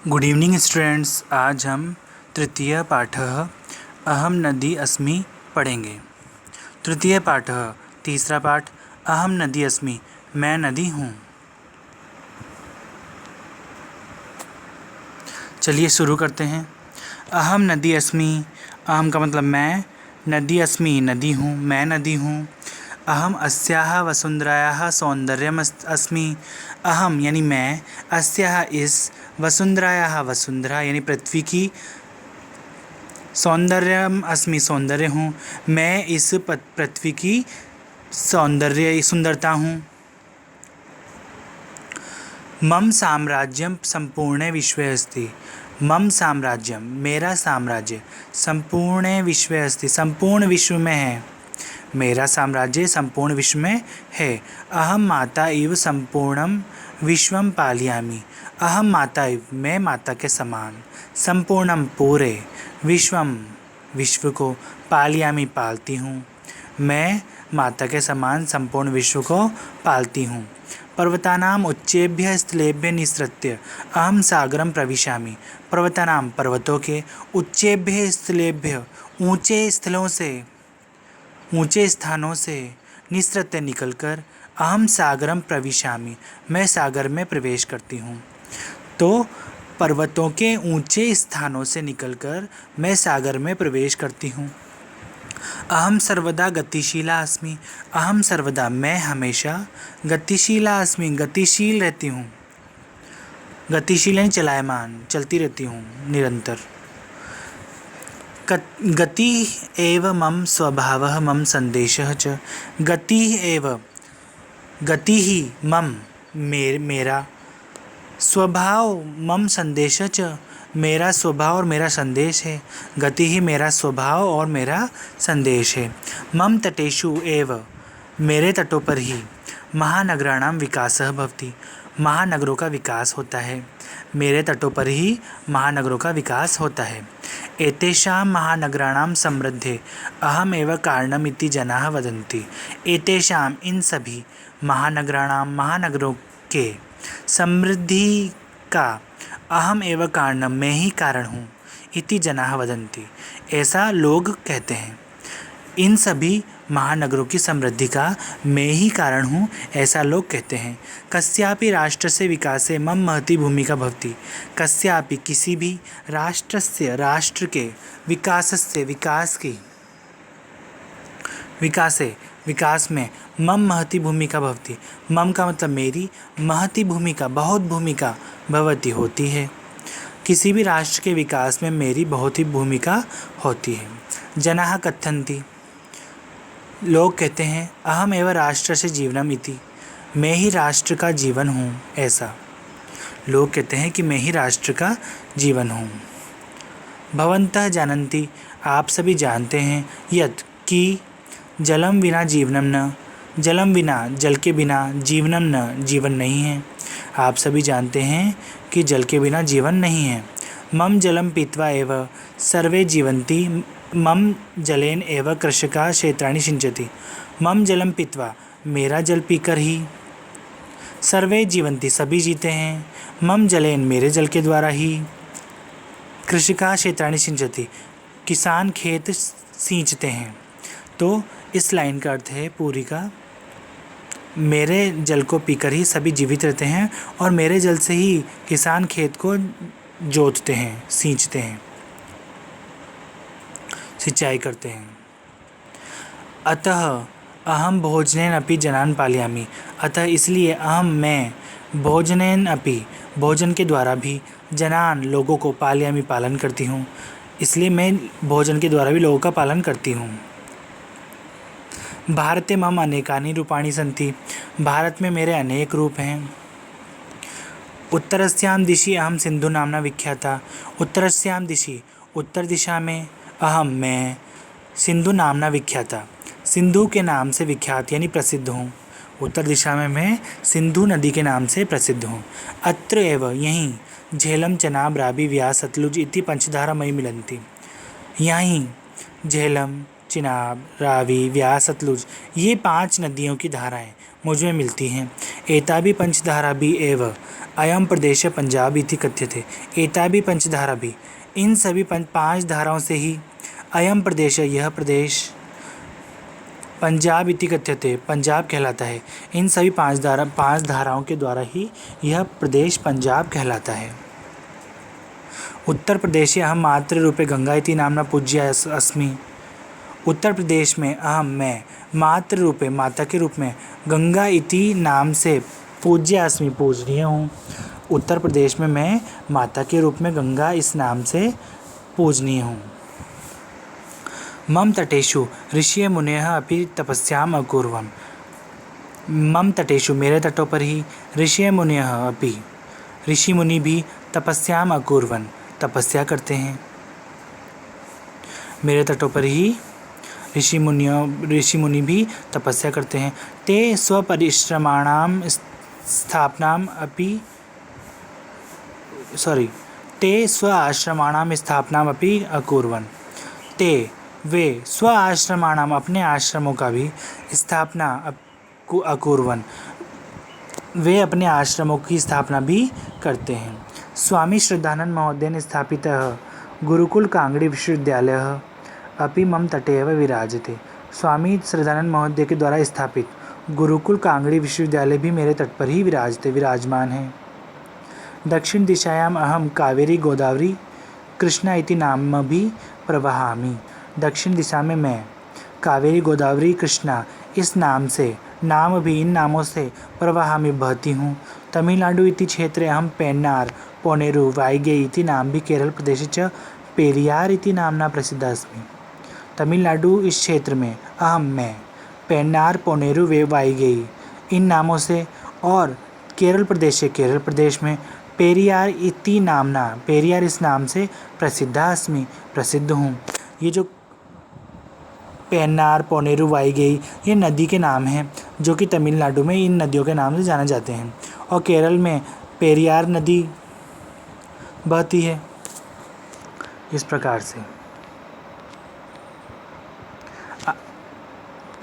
Good evening students. आज हम तृतीय पाठः अहम नदी अस्मि पढ़ेंगे। तृतीय पाठः तीसरा पाठ अहम नदी अस्मि, मैं नदी हूँ। चलिए शुरू करते हैं। अहम नदी अस्मि, अहम का मतलब मैं, नदी अस्मि नदी हूँ, मैं नदी हूँ। अहम अस्याः वसुन्धरायाः सौन्दर्यम् अस्मि, अहम यानी मैं, अस्याः इस, वसुन्धरायाः वसुन्धरा यानी पृथ्वी की, सौन्दर्यम् अस्मि सौन्दर्य हूँ, मैं इस पृथ्वी की सौंदर्य सुंदरता हूँ। मम साम्राज्यम संपूर्णे विश्वे अस्ति, मम साम्राज्यम मेरा साम्राज्य, संपूर्णे विश्वे अस्ति संपूर्ण विश्व में है, मेरा साम्राज्य संपूर्ण विश्व में है। अहम माता इव संपूर्णम विश्वम पालयामि, अहम माता इव मैं माता के समान, संपूर्णम पूरे, विश्वम विश्व को, पालयामि पालती हूँ, मैं माता के समान संपूर्ण विश्व को पालती हूँ। पर्वतानाम उच्चेभ्य स्थलेभ्य निसृत्य अहम सागरम प्रविशामि, पर्वतानाम पर्वतों के, उच्चेभ्य स्थलेभ्य ऊंचे स्थलों से, ऊंचे स्थानों से, निसृत्य निकलकर, अहम सागरम प्रविशामि मैं सागर में प्रवेश करती हूँ। तो पर्वतों के ऊंचे स्थानों से निकलकर मैं सागर में प्रवेश करती हूँ। अहम सर्वदा गतिशीला अस्मि, अहम सर्वदा मैं हमेशा, गतिशीला अस्मि गतिशील रहती हूँ, गतिशील यानी चलायमान, चलती रहती हूँ निरंतर। गति एव मम स्वभावः मम संदेशः च, गति एव गति ही मम मेरा, स्वभाव मम संदेशः च मेरा स्वभाव और मेरा संदेश है, गति ही मेरा स्वभाव और मेरा संदेश है। मम तटेषु एव मेरे तटों पर ही, महानगराणां विकासः भवति महानगरों का विकास होता है, मेरे तटों पर ही महानगरों का विकास होता है। एतेषां महानगराणां समृद्धे अहम एव कारणम् इति जनाः वदन्ति, एतेषां इन सभी महानगराणां महानगरों के, समृद्धि का, अहम एव कारणम मैं ही कारण हूँ, इति जनाः वदन्ति ऐसा लोग कहते हैं। इन सभी महानगरों की समृद्धि का मैं ही कारण हूँ, ऐसा लोग कहते हैं। कस्यापि राष्ट्रस्य विकासे मम महती भूमिका भवति, कस्यापि किसी भी राष्ट्रस्य राष्ट्र के, विकासस्य विकास की, विकासे विकास में, मम महती भूमिका भवति, मम का मतलब मेरी, महती भूमिका बहुत भूमिका, भवति होती है, किसी भी राष्ट्र के विकास में मेरी बहुत ही भूमिका होती है। जनाः कथन्ति लोग कहते हैं, अहम एव राष्ट्रस्य जीवनम् इति मैं ही राष्ट्र का जीवन हूँ, ऐसा लोग कहते हैं कि मैं ही राष्ट्र का जीवन हूँ। भवन्तः जानन्ति आप सभी जानते हैं, यत् कि जलम विना जीवनम न, जलम विना जल के बिना, जीवनम न जीवन नहीं है, आप सभी जानते हैं कि जल के बिना जीवन नहीं है। मम जलम पीत्वा एव सर्वे जीवन्ति, मम जलेन एव कृषकाः क्षेत्राणि सिंचति, मम जलम पीत्वा मेरा जल पीकर ही, सर्वे जीवन्ति सभी जीते हैं, मम जलेन मेरे जल के द्वारा ही, कृषकाः क्षेत्राणि सिंचति किसान खेत सींचते हैं। तो इस लाइन का अर्थ है पूरी का, मेरे जल को पीकर ही सभी जीवित रहते हैं और मेरे जल से ही किसान खेत को जोतते हैं, सींचते हैं, सिंचाई करते हैं। अतः अहम भोजनेन अपि जनान् पालयामि, अतः इसलिए अहम मैं, भोजनेन अपि भोजन के द्वारा भी, जनान् लोगों को, पालयामि पालन करती हूँ, इसलिए मैं भोजन के द्वारा भी लोगों का पालन करती हूँ। भारते मम अनेकानि रूपाणि सन्ति, भारत में मेरे अनेक रूप हैं। उत्तरस्यां दिशि अहम सिंधु नामना विख्याता, उत्तरस्यां दिशि उत्तर दिशा में, अहम मैं, सिंधु नामना विख्याता सिंधु के नाम से विख्यात यानी प्रसिद्ध हूँ, उत्तर दिशा में मैं सिंधु नदी के नाम से प्रसिद्ध हूँ। अत्र एव यहीं, झेलम चनाब रावी व्यास सतलुज इति पंचधारा मयि मिलन्ति, यहीं झेलम, चिनाब, रावी, व्यास, सतलुज ये 5 नदियों की धाराएं मुझ में मिलती हैं। एताभि पंचधारा भी एव अयम प्रदेश पंजाब इति कथ्यते। एताभिः पंचधाराभिः, इन सभी पांच धाराओं से ही अयम प्रदेश, यह प्रदेश, पंजाब इति कथ्यते, पंजाब कहलाता है। इन सभी पांच धाराओं के द्वारा ही यह प्रदेश पंजाब कहलाता है। उत्तर प्रदेशे अहम मातृरूपे गंगा इति नाम्ना पूज्य अस्मि। उत्तर प्रदेश में अहम, मैं, मातृ रूपे, माता के रूप में, गंगा इति नाम से पूज्य अस्मि, पूजनीय हूँ। उत्तर प्रदेश में मैं माता के रूप में गंगा इस नाम से पूजनीय हूँ। मम तटेषु ऋषिय मुनयः अपि तपस्याम अकुर्वन्। मम तटेषु, मेरे तटों पर ही, ऋषिय मुनयः अपि, ऋषि मुनि भी, तपस्याम अकुर्वन्, तपस्या करते हैं। मेरे तटों पर ही ऋषि मुनि भी तपस्या करते हैं। ते स्वपरिश्रमाणाम स्थापनाम अपि ते स्व आश्रमाणाम स्थापनाम अपि अकुर्वन्। ते, वे, स्व आश्रमाणाम, अपने आश्रमों का भी, स्थापना अकुर्वन्, वे अपने आश्रमों की स्थापना भी करते हैं। स्वामी श्रद्धानंद महोदयेन स्थापितः गुरुकुल कांगड़ी विश्वविद्यालयः अपि मम तटे एव विराजते। स्वामी श्रद्धानंद महोदय के द्वारा स्थापित गुरुकुल कांगड़ी विश्वविद्यालय भी मेरे तट पर ही विराजमान है। दक्षिण दिशायाम अहम कावेरी गोदावरी कृष्णा इति नामभिः प्रवहामि। दक्षिण दिशा में मैं कावेरी गोदावरी कृष्णा इस नाम से, नाम भी, इन नामों से, प्रवहामि, बहती हूँ। तमिलनाडु इति क्षेत्रे अहम पेन्नार पोनेरु वाइगे इति नामभिः केरल प्रदेशे च पेरियार इति नाम्ना प्रसिद्धः अस्मि। तमिलनाडु इस क्षेत्र में अहम, मैं, पेन्नार पोनेरु वाइगेई इन नामों से, और केरल प्रदेश में पेरियार इति नामना, पेरियार इस नाम से प्रसिद्धा अस्मि, प्रसिद्ध हूँ। ये जो पेन्नार पोनेरु वाइगेई ये नदी के नाम हैं जो कि तमिलनाडु में इन नदियों के नाम से जाने जाते हैं, और केरल में पेरियार नदी बहती है। इस प्रकार से